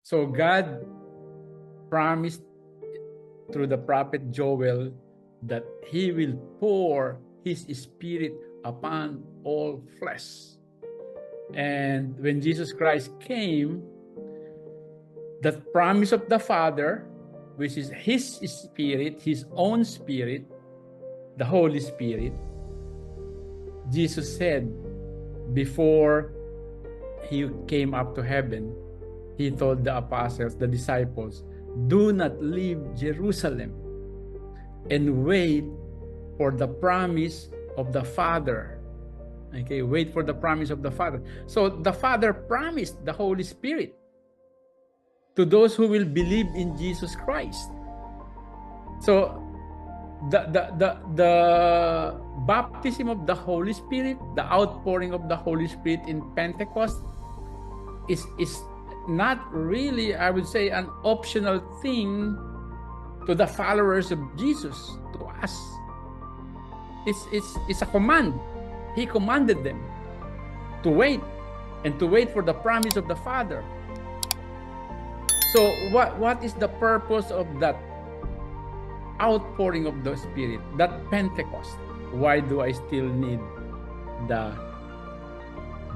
So God promised through the prophet Joel that he will pour his spirit upon all flesh. And when Jesus Christ came, that promise of the Father, which is his spirit, his own spirit, the Holy Spirit, Jesus said before he came up to heaven, he told the apostles, the disciples, do not leave Jerusalem and wait for the promise of the Father. Okay, wait for the promise of the Father. So the Father promised the Holy Spirit to those who will believe in Jesus Christ. So the baptism of the Holy Spirit, the outpouring of the Holy Spirit in Pentecost is not really, I would say, an optional thing to the followers of Jesus, to us. It's a command. He commanded them to wait and to wait for the promise of the Father. So what is the purpose of that outpouring of the Spirit, that Pentecost? Why do I still need the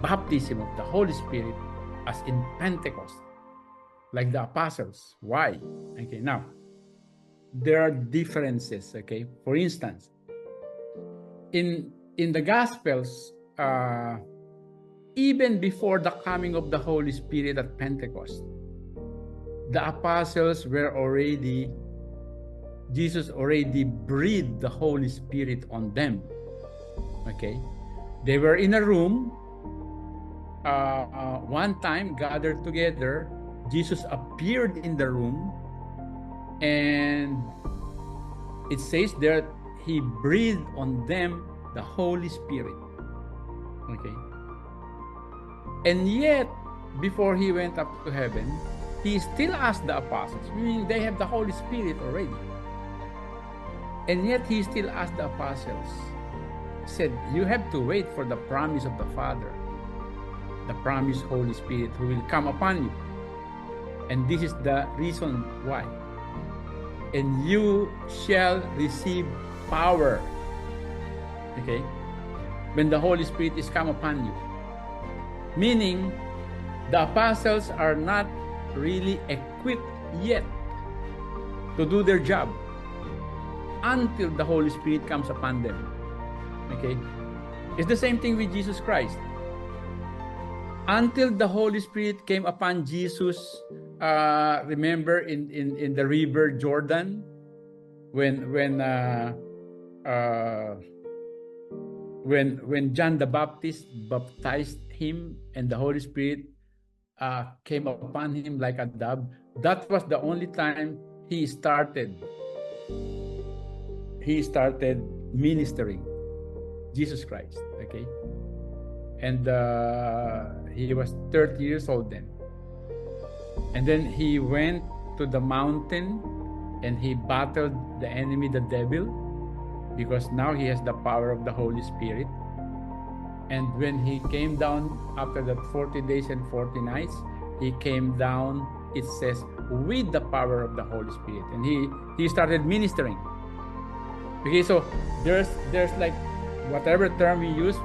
baptism of the Holy Spirit as in Pentecost, like the apostles? Why? Okay, now, there are differences, okay? For instance, in the Gospels, even before the coming of the Holy Spirit at Pentecost, the apostles were already, Jesus already breathed the Holy Spirit on them. Okay? They were in a room, one time gathered together. Jesus appeared in the room, and it says there he breathed on them the Holy Spirit. Okay? And yet, before he went up to heaven, he still asked the apostles, meaning they have the Holy Spirit already. And yet he still asked the apostles, said, you have to wait for the promise of the Father, the promised Holy Spirit who will come upon you. And this is the reason why. And you shall receive power. Okay? When the Holy Spirit is come upon you. Meaning, the apostles are not really equipped yet to do their job until the Holy Spirit comes upon them. Okay? It's the same thing with Jesus Christ. Until the Holy Spirit came upon Jesus, remember in the river Jordan, when John the Baptist baptized him and the Holy Spirit came upon him like a dove, that was the only time he started ministering, Jesus Christ. Okay? And he was 30 years old then. And then he went to the mountain and he battled the enemy, the devil, because now he has the power of the Holy Spirit. And when he came down after that 40 days and 40 nights, he came down, it says, with the power of the Holy Spirit. And he started ministering. Okay, so there's like, whatever term we use,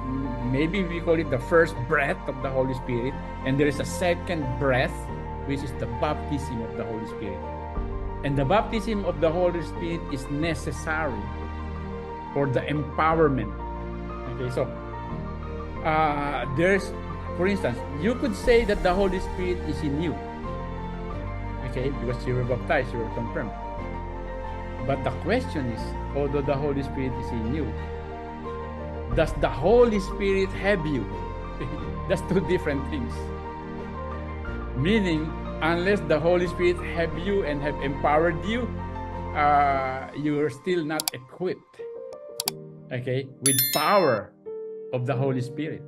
maybe we call it the first breath of the Holy Spirit, and there is a second breath, which is the baptism of the Holy Spirit. And the baptism of the Holy Spirit is necessary for the empowerment. Okay, so there's, for instance, you could say that the Holy Spirit is in you. Okay, because you were baptized, you were confirmed. But the question is, although the Holy Spirit is in you, does the Holy Spirit have you? That's two different things. Meaning, unless the Holy Spirit have you and have empowered you, you are still not equipped, okay, with power of the Holy Spirit.